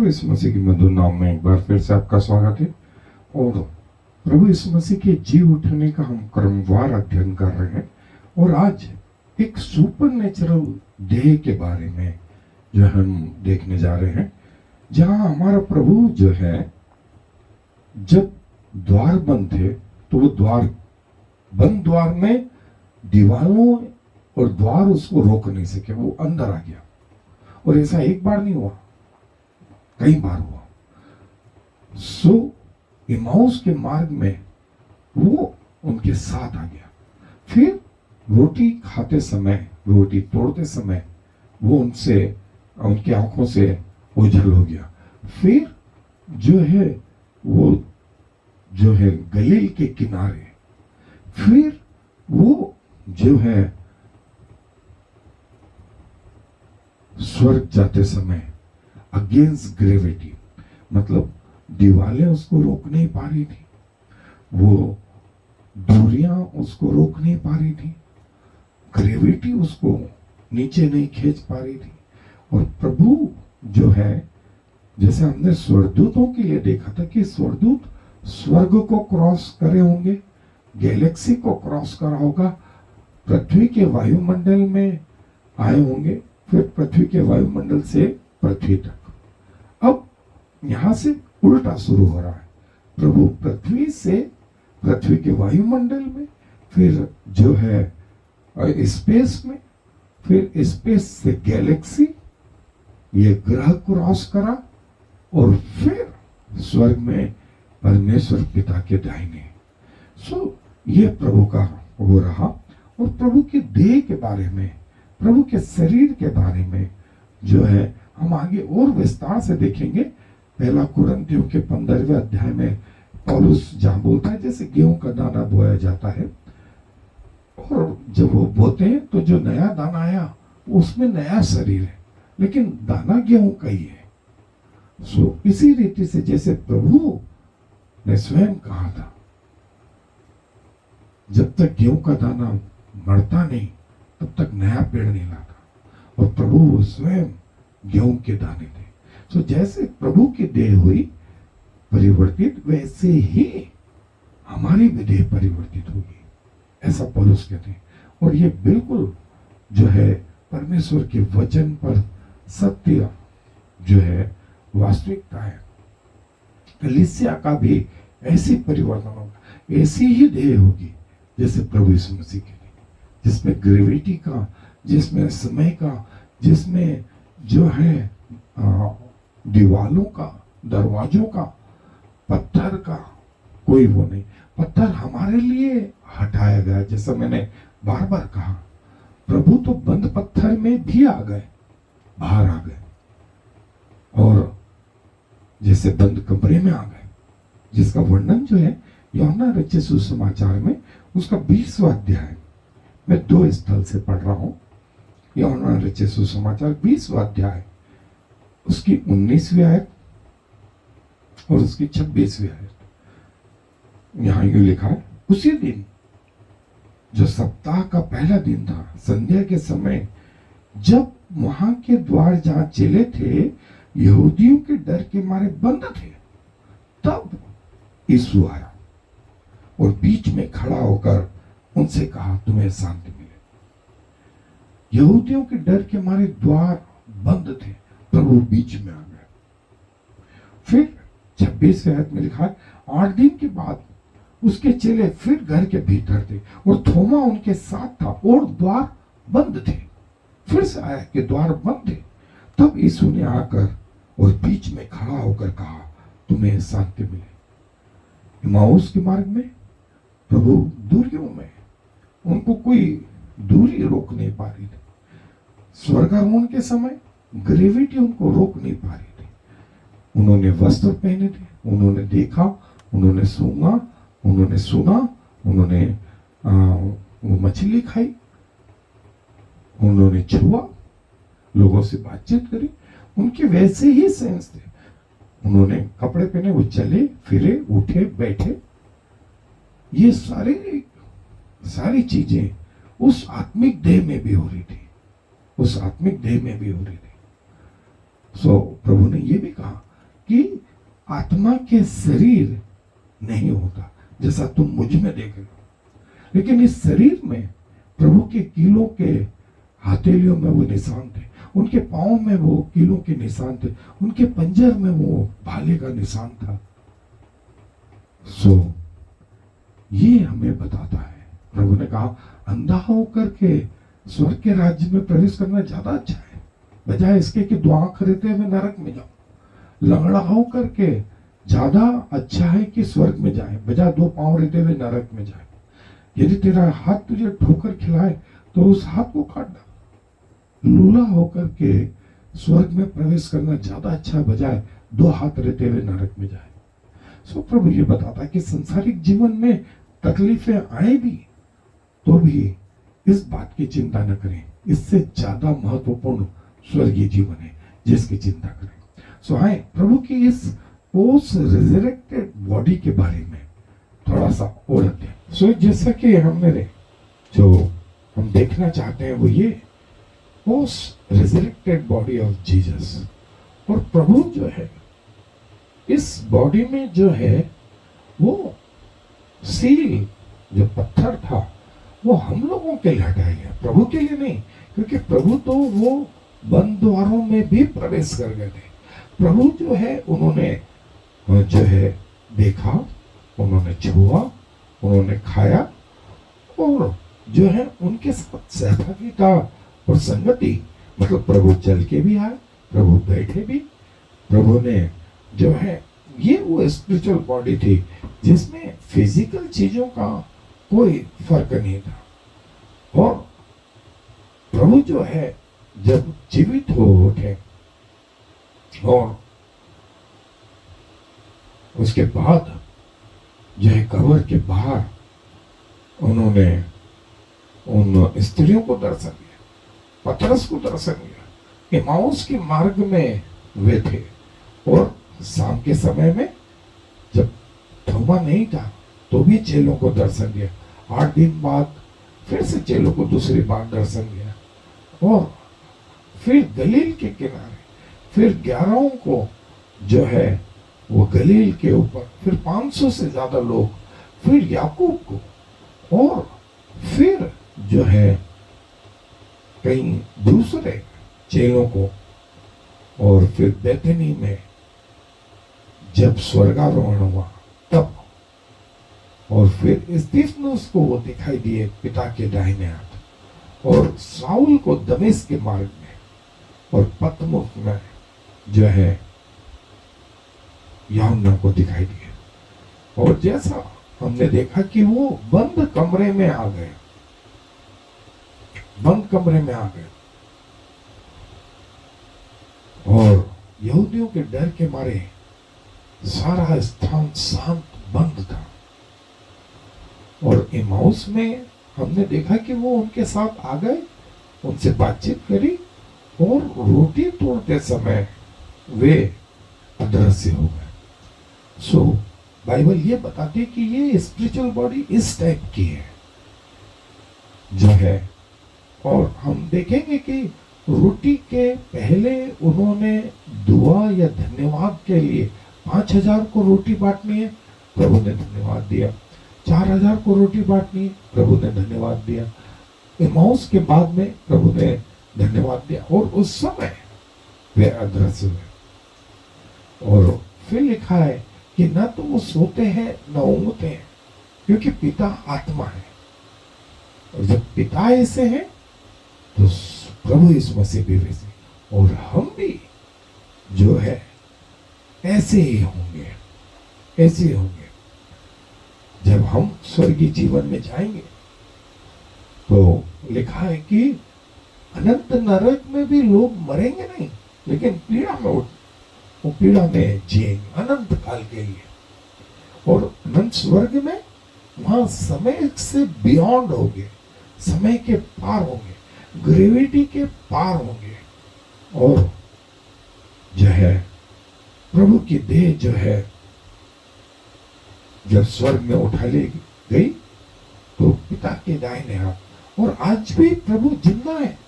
प्रभु यीशु मसीह की मधुर नाम में एक बार फिर से आपका स्वागत है। और प्रभु यीशु मसीह के जी उठने का हम क्रमवार अध्ययन कर रहे हैं। और आज एक सुपर नेचुरल देह के बारे में जो हम देखने जा रहे हैं, जहां हमारा प्रभु जो है, जब द्वार बंद थे तो वो बंद द्वार में दीवारों और द्वार उसको रोक नहीं सके, वो अंदर आ गया। और ऐसा एक बार नहीं हुआ, कई बार हुआ। इमाउस के मार्ग में वो उनके साथ आ गया। फिर रोटी खाते समय, रोटी तोड़ते समय वो उनकी आंखों से ओझल हो गया। फिर वो गलील के किनारे, फिर वो स्वर्ग जाते समय अगेंस्ट ग्रेविटी, मतलब दीवारें उसको रोक नहीं पा रही थी, वो दूरियां उसको रोक नहीं पा रही थी, ग्रेविटी उसको नीचे नहीं खींच पा रही थी। और प्रभु जैसे हमने स्वर्गदूतों के लिए देखा था कि स्वर्गदूत स्वर्ग को क्रॉस करे होंगे, गैलेक्सी को क्रॉस करा होगा, पृथ्वी के वायुमंडल में आए होंगे, फिर पृथ्वी के वायुमंडल से पृथ्वी तक। अब यहां से उल्टा शुरू हो रहा है। प्रभु पृथ्वी से पृथ्वी के वायुमंडल में, फिर स्पेस में, फिर स्पेस से गैलेक्सी, ये ग्रह क्रॉस करा और फिर स्वर्ग में परमेश्वर पिता के दाहिने। ये प्रभु का हो रहा। और प्रभु के देह के बारे में, प्रभु के शरीर के बारे में हम आगे और विस्तार से देखेंगे। पहला कुरिन्थियों के 15वें अध्याय में पौलुस जहां बोलता है, जैसे गेहूं का दाना बोया जाता है और जब वो बोते हैं तो जो नया दाना आया उसमें नया शरीर है, लेकिन दाना गेहूं का ही है। इसी रीति से जैसे प्रभु ने स्वयं कहा था, जब तक गेहूं का दाना मरता नहीं तब तक नया पेड़ नहीं लाता। और प्रभु स्वयं गेहूं के दाने थे। जैसे प्रभु की देह हुई परिवर्तित, वैसे ही हमारी भी देह परिवर्तित होगी, ऐसा पौलुस कहते हैं। और ये बिल्कुल परमेश्वर के वचन पर सत्य वास्तविकता है। कलीसिया का भी ऐसी परिवर्तन होगा, ऐसी ही देह होगी जैसे प्रभु यीशु मसीह की, जिसमें ग्रेविटी का, जिसमें समय का, जिसमें दीवालों का, दरवाजों का, पत्थर का कोई वो नहीं। पत्थर हमारे लिए हटाया गया। जैसा मैंने बार बार कहा, प्रभु तो बंद पत्थर में भी आ गए, बाहर आ गए, और जैसे बंद कमरे में आ गए, जिसका वर्णन यूहन्ना रचित सुसमाचार में उसका 20वां अध्याय, मैं 2 स्थल से पढ़ रहा हूं। यूहन्ना रचित सुसमाचार 20वां अध्याय, उसकी 19वीं आयत और उसकी 26वीं आयत। यहां यूं लिखा है, उसी दिन जो सप्ताह का पहला दिन था, संध्या के समय, जब वहां के द्वार जहां चेले थे यहूदियों के डर के मारे बंद थे, तब यीशु आया और बीच में खड़ा होकर उनसे कहा, तुम्हें शांति मिले। यहूदियों के डर के मारे द्वार बंद थे, प्रभु बीच में आ गए। फिर 26वें आयत में लिखा है, 8 दिन के बाद उसके चेले फिर घर के भीतर थे और थोमा उनके साथ था और द्वार बंद थे। फिर से आया कि द्वार बंद थे। तब यीशु ने आकर और बीच में खड़ा होकर कहा, तुम्हें शांति मिले। इमाउस के मार्ग में प्रभु दूरियों में, उनको कोई दूरी रोक नहीं पा रही थी। स्वर्गारोहण के समय ग्रेविटी उनको रोक नहीं पा रही थी। उन्होंने वस्त्र पहने थे, उन्होंने देखा, उन्होंने सूंघा, उन्होंने सुना, उन्होंने वो मछली खाई, उन्होंने छुआ, लोगों से बातचीत करी, उनके वैसे ही सेंस थे। उन्होंने कपड़े पहने, वो चले फिरे, उठे बैठे। ये सारी चीजें उस आत्मिक देह में भी हो रही थी, उस आत्मिक देह में भी हो रही थी। प्रभु ने ये भी कहा कि आत्मा के शरीर नहीं होता जैसा तुम मुझ में देख रहे हो, लेकिन इस शरीर में प्रभु के कीलों के हथेलियों में वो निशान थे, उनके पांव में वो कीलों के निशान थे, उनके पंजर में वो भाले का निशान था। सो ये हमें बताता है, प्रभु ने कहा अंधा होकर के स्वर्ग के राज्य में प्रवेश करना ज्यादा अच्छा है, बजाय इसके कि दो आंख रहते हुए नरक में जाओ। लंगड़ा होकर के ज्यादा अच्छा है कि स्वर्ग में जाए, बजाय दो पांव रहते हुए नरक में जाए। यदि तेरा हाथ तुझे ठोकर खिलाए तो उस हाथ को काट डाल। लूला होकर के स्वर्ग में प्रवेश करना ज्यादा अच्छा, बजाय दो हाथ रहते हुए नरक में जाए। सो प्रभु ये बताता है कि संसारिक जीवन में तकलीफें आए भी तो भी इस बात की चिंता न करें, इससे ज्यादा महत्वपूर्ण स्वर्गीय जीवन है जिसकी चिंता करें। सो आए प्रभु की इस उस रिजरेक्टेड बॉडी के बारे में थोड़ा सा और अध्ययन। सो जैसा कि हमने जो हम देखना चाहते हैं वो ये उस रिजरेक्टेड बॉडी ऑफ जीसस, और प्रभु जो है इस बॉडी में जो है वो सील जो पत्थर था वो हम लोगों के लिए हटाया गया, प्रभु के लिए नहीं, क्योंकि प्रभु तो वो बंद द्वारों में भी प्रवेश कर गए थे। प्रभु जो है उन्होंने जो है देखा, उन्होंने छुआ, उन्होंने खाया, और जो है उनके साथ सहभागिता और संगति, मतलब प्रभु चल के भी आए, प्रभु बैठे भी, प्रभु ने जो है ये वो स्पिरिचुअल बॉडी थी जिसमें फिजिकल चीजों का कोई फर्क नहीं था। और प्रभु जो है जब जीवित हो उठे और उसके बाद जो है कब्र के बाहर उन्होंने उन स्त्रियों को दर्शन दिया, पतरस को दर्शन दिया, इमाउस के मार्ग में वे थे, और शाम के समय में जब थोमा नहीं था तो भी चेलों को दर्शन दिया। 8 दिन बाद फिर से चेलों को दूसरी बार दर्शन दिया, और फिर गलील के किनारे फिर 11 को जो है वो गलील के ऊपर, फिर 500 से ज्यादा लोग, फिर याकूब को, और फिर जो है कई दूसरे चेलों को, और फिर बेथनी में जब स्वर्गारोहण हुआ तब, और फिर स्तिफनुस को वो दिखाई दिए पिता के दाहिने हाथ, और साउल को दमिश्क के मार्ग में, और पतमुस में जो है यूहन्ना को दिखाई दिए। और जैसा हमने देखा कि वो बंद कमरे में आ गए, बंद कमरे में आ गए, और यहूदियों के डर के मारे सारा स्थान शांत बंद था। और इमाउस में हमने देखा कि वो उनके साथ आ गए, उनसे बातचीत करी, और रोटी तोड़ते समय वे अदृश्य हो गए। सो बाइबल ये बताती कि ये स्पिरिचुअल बॉडी इस टाइप की है जो है। और हम देखेंगे कि रोटी के पहले उन्होंने दुआ या धन्यवाद के लिए 5000 को रोटी बांटनी है, प्रभु ने धन्यवाद दिया। 4000 को रोटी बांटनी है, प्रभु ने धन्यवाद दिया। इमाउस के बाद में प्रभु ने धन्यवाद दिया, और उस समय वे अदृश्य हुए। और फिर लिखा है कि न तो वो सोते हैं न ऊँघते हैं, क्योंकि पिता आत्मा है, और जब पिता ऐसे हैं तो प्रभु इस मसीह भी वैसे, और हम भी जो है ऐसे ही होंगे, ऐसे ही होंगे। जब हम स्वर्गीय जीवन में जाएंगे तो लिखा है कि अनंत नरक में भी लोग मरेंगे नहीं, लेकिन पीड़ा में वो पीड़ा में जिएंगे अनंत काल के लिए। और अनंत स्वर्ग में वहां समय से बियॉन्ड होंगे, समय के पार होंगे, ग्रेविटी के पार होंगे। और जो है प्रभु की देह जो है जब स्वर्ग में उठा ली गई तो पिता के दाहिने हाथ, और आज भी प्रभु जिंदा है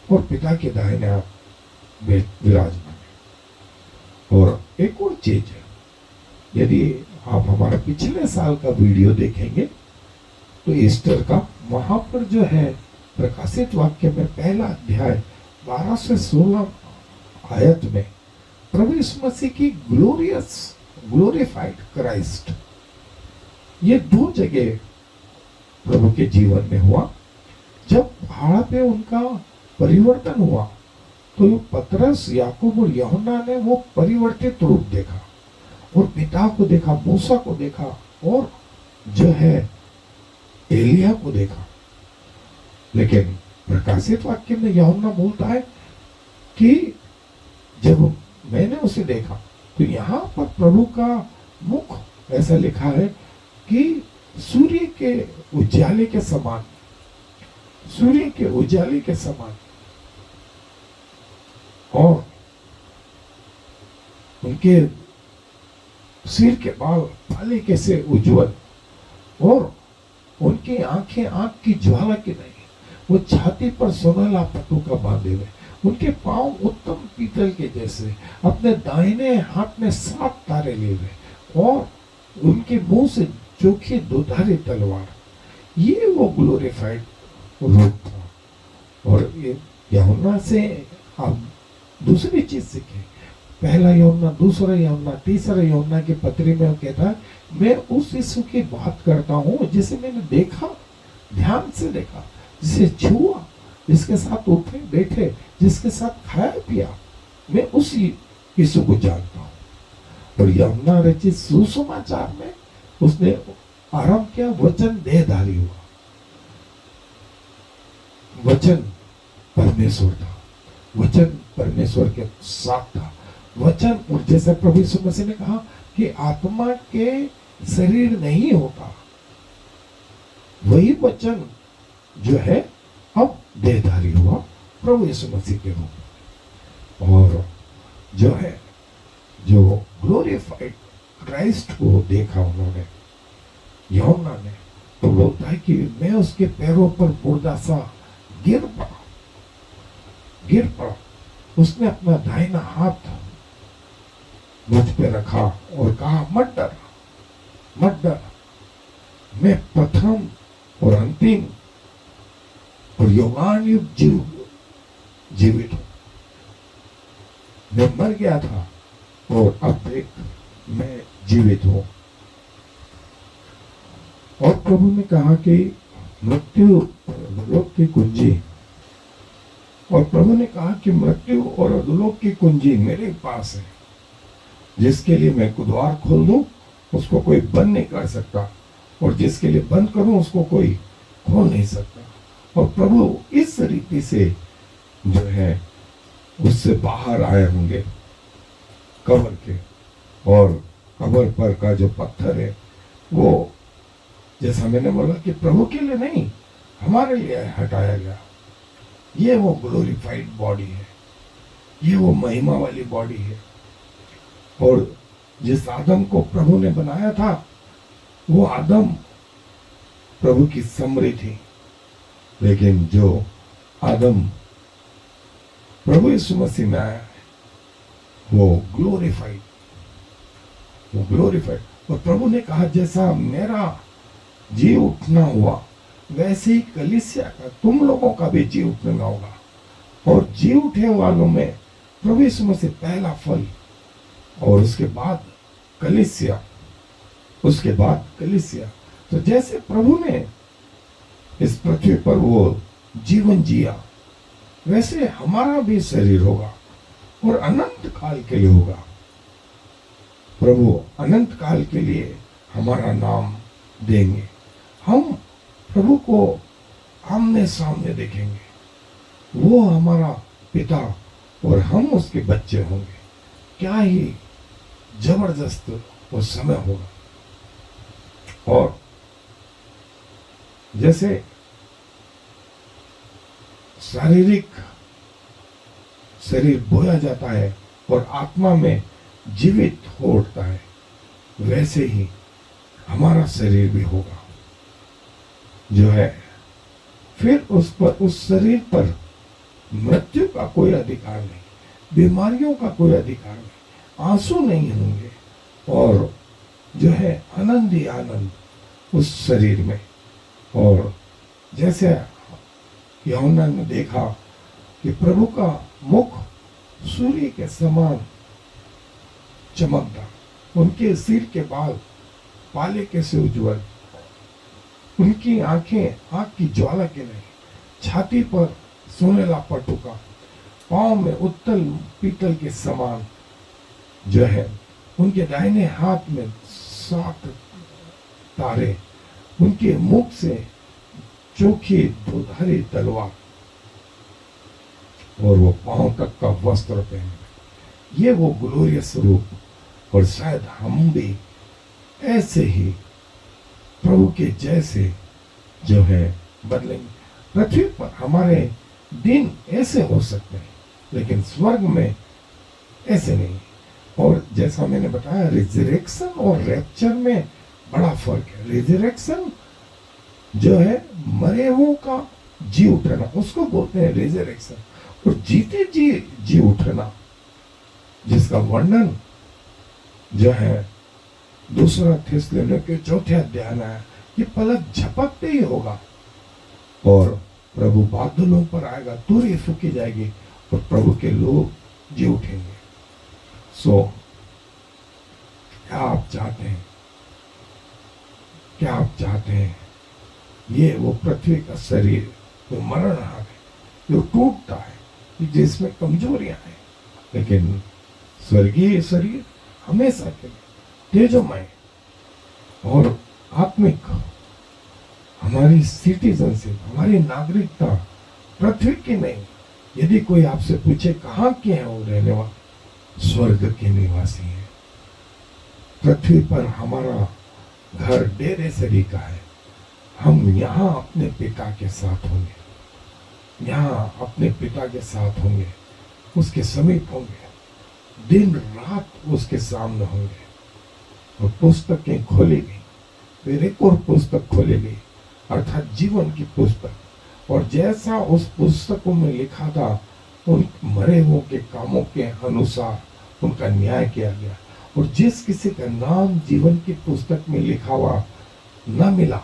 और पिता के दाहिने हाथ में विराजमान है। और एक और चीज है, यदि आप हमारा पिछले साल का वीडियो देखेंगे तो ईस्टर का, वहां पर जो है प्रकाशित वाक्य में पहला अध्याय 12 से 16 आयत में प्रभु यीशु मसीह की ग्लोरीफाइड क्राइस्ट, ये दो जगह प्रभु के जीवन में हुआ। जब पहाड़ पे उनका परिवर्तन हुआ तो पतरस, याकूब और यूहन्ना ने वो परिवर्तित रूप देखा और पिता को देखा, मूसा को देखा और जो है एलिया को देखा। लेकिन प्रकाशित वाक्य में यूहन्ना बोलता है कि जब मैंने उसे देखा तो यहाँ पर प्रभु का मुख ऐसा लिखा है कि सूर्य के उजाले के समान, सूर्य के उजाले के समान, और उनके सिर के बाल पाले कैसे उज्जवल, और उनकी आंखें आंख की ज्वाला की नहीं, वो छाती पर सोनाला पट्टों का बांधे हुए, उनके पांव उत्तम पीतल के जैसे, अपने दाहिने हाथ में 7 तारे लिए हुए और उनके मुंह से चोखी दुधारी तलवार। ये वो ग्लोरीफाइड रूप था। और यूहन्ना से आप दूसरी चीज सीखे, पहला यूहन्ना, दूसरा यूहन्ना, तीसरा यूहन्ना की पत्री में वो कहता है, मैं उस यीशु की बात करता हूं जिसे मैंने देखा, ध्यान से देखा, जिसे छुआ, जिसके साथ उठे बैठे, जिसके साथ खाया पिया, मैं उस यीशु को जानता हूं। और यूहन्ना रचित सुसमाचार में उसने आरंभ किया, वचन देहधारी हुआ, वचन परमेश्वर था, वचन परमेश्वर के साथ था, वचन। और जैसे प्रभु यीशु मसीह ने कहा कि आत्मा के शरीर नहीं होता, वही वचन जो है अब देहधारी हुआ प्रभु यीशु मसीह के रूप। और जो है, जो ग्लोरीफाइड क्राइस्ट को देखा उन्होंने, यूहन्ना ने, तो बोलता है कि मैं उसके पैरों पर मुर्दा सा गिर पड़ा। उसने अपना दाहिना हाथ मुझ पे रखा और कहा, मत डर, मत डर, मैं प्रथम और अंतिम और युगान युग जीवित हूं। मैं मर गया था और अब देख मैं जीवित हूं। और प्रभु ने कहा कि मृत्यु अधोलोक की कुंजी, और प्रभु ने कहा कि मृत्यु और अधोलोक की कुंजी मेरे पास है, जिसके लिए मैं द्वार खोल दूं उसको कोई बंद नहीं कर सकता, और जिसके लिए बंद करूं उसको कोई खोल नहीं सकता। और प्रभु इस रीति से जो है उससे बाहर आए होंगे कब्र के, और कब्र पर का जो पत्थर है वो, जैसा मैंने बोला कि प्रभु के लिए नहीं, हमारे लिए हटाया गया। ये वो ग्लोरीफाइड बॉडी है, ये वो महिमा वाली बॉडी है। और जिस आदम को प्रभु ने बनाया था, वो आदम प्रभु की समरी थी, लेकिन जो आदम प्रभु यीशु मसीह में आया है वो ग्लोरीफाइड, वो ग्लोरीफाइड। और प्रभु ने कहा, जैसा मेरा जी उठना हुआ वैसे ही कलीसिया का, तुम लोगों का भी जी उठना होगा। और जी उठे वालों में प्रभु यीशु मसीह पहला फल, और उसके बाद कलीसिया, उसके बाद कलीसिया। तो जैसे प्रभु ने इस पृथ्वी पर वो जीवन जिया, वैसे हमारा भी शरीर होगा और अनंत काल के लिए होगा। प्रभु अनंत काल के लिए हमारा नाम देंगे, हम प्रभु को आमने सामने देखेंगे, वो हमारा पिता और हम उसके बच्चे होंगे। क्या ही जबरदस्त वो समय होगा। और जैसे शारीरिक शरीर बोया जाता है और आत्मा में जीवित हो उठता है, वैसे ही हमारा शरीर भी होगा जो है। फिर उस शरीर पर मृत्यु का कोई अधिकार नहीं, बीमारियों का कोई अधिकार नहीं, आंसू नहीं होंगे, और जो है आनंद ही आनंद उस शरीर में। और जैसे यूहन्ना ने देखा कि प्रभु का मुख सूर्य के समान चमकता, उनके सिर के बाल पाले के से उज्जवल, उनकी आंखें आग की ज्वाला के नहीं, छाती पर सुनहला पटुका, पांव में उत्तल पीतल के समान जो है, उनके दाहिने हाथ में 7 तारे, उनके मुख से चोखी दुधारी तलवार, और वो पांव तक का वस्त्र पहने। ये वो ग्लोरियस रूप, और शायद हम भी ऐसे ही प्रभु के जैसे जो है बदलेंगे। पृथ्वी पर हमारे दिन ऐसे हो सकते हैं, लेकिन स्वर्ग में ऐसे नहीं। और जैसा मैंने बताया, रिजरेक्शन और रैप्चर में बड़ा फर्क है। रिजरेक्शन जो है मरे हुओं का जी उठना, उसको बोलते हैं रिजरेक्शन। और जीते जी उठना, जिसका वर्णन जो है 2 थिस्सलुनीके 4 अध्याय में है, ये पलक झपकते ही होगा, और प्रभु बादलों पर आएगा, तुरही फूकी जाएगी, और प्रभु के लोग जी उठेंगे। सो क्या आप चाहते हैं? क्या आप चाहते हैं? ये वो पृथ्वी का शरीर जो मरण आ गए, जो टूटता है, जिसमें कमजोरियां हैं, लेकिन स्वर्गीय शरीर हमेशा के लिए तेजोमय और आत्मिक। हमारी सिटीजनशिप, हमारी नागरिकता पृथ्वी की नहीं। यदि कोई आपसे पूछे कहाँ के हैं वो रहने वाले, स्वर्ग के निवासी हैं। पृथ्वी पर हमारा घर डेरे सरी का है। हम यहाँ अपने पिता के साथ होंगे, यहाँ अपने पिता के साथ होंगे, उसके समीप होंगे, दिन रात उसके सामने होंगे। और पुस्तकें खोलेगी, फिर एक और पुस्तक खोलेगी, अर्थात जीवन की पुस्तक। और जैसा उस पुस्तकों में लिखा था, उन मरे हुओं के कामों के अनुसार उनका न्याय किया गया। और जिस किसी का नाम जीवन की पुस्तक में लिखा हुआ न मिला,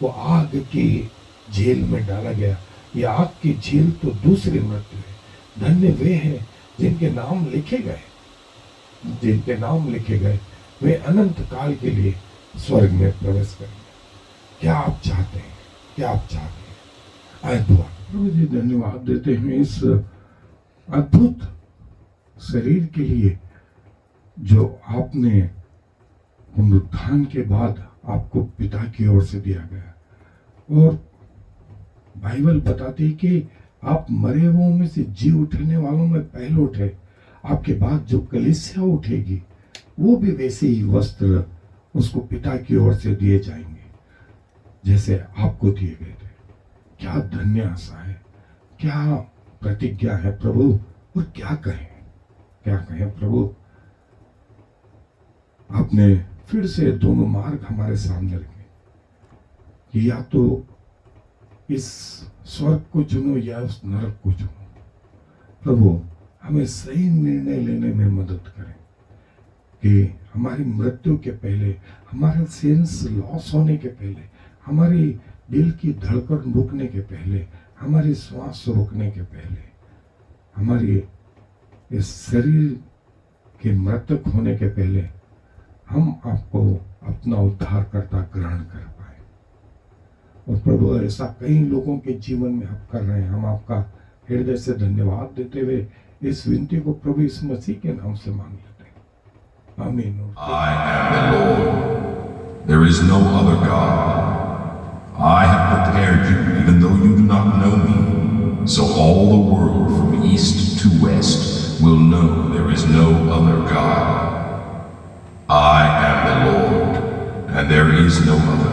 वो आग की झील में डाला गया। ये आग की झील तो दूसरी मृत्यु है। धन्य वे हैं जिनके नाम लिखे गए, जिनके नाम लिखे गए, वे अनंत काल के लिए स्वर्ग में प्रवेश करेंगे। क्या आप चाहते हैं? क्या आप चाहते हैं? आए दुआ। प्रभु जी, धन्यवाद देते हैं इस अद्भुत शरीर के लिए जो आपने पुनरुत्थान के बाद आपको पिता की ओर से दिया गया। और बाइबल बताती है कि आप मरे हुओं में से जी उठने वालों में पहलोट है। आपके बाद जो कलीसिया उठेगी, वो भी वैसे ही वस्त्र उसको पिता की ओर से दिए जाएंगे जैसे आपको दिए गए थे। क्या धन्य आशा है, क्या प्रतिज्ञा है प्रभु। और क्या कहें, क्या कहें प्रभु। आपने फिर से दोनों मार्ग हमारे सामने रखे कि या तो इस स्वर्ग को चुनो या उस नरक को चुनो। प्रभु, हमें सही निर्णय लेने में मदद करें कि हमारी मृत्यु के पहले, हमारे सेंस लॉस होने के पहले, हमारी दिल की धड़कन रुकने के पहले, हमारी श्वास रुकने के पहले, हमारी इस शरीर के मृतक होने के पहले हम आपको अपना उद्धारकर्ता ग्रहण कर पाए। और प्रभु, ऐसा कई लोगों के जीवन में आप कर रहे हैं। हम आपका हृदय से धन्यवाद देते हुए इस विनती को प्रभु इस मसीह के नाम से मांग लेते हैं। आमीन। I am the Lord. There is no other God. I have prepared you even though you do not know me. So all the world from east to west will know there is no other God. I am the Lord, and there is no other.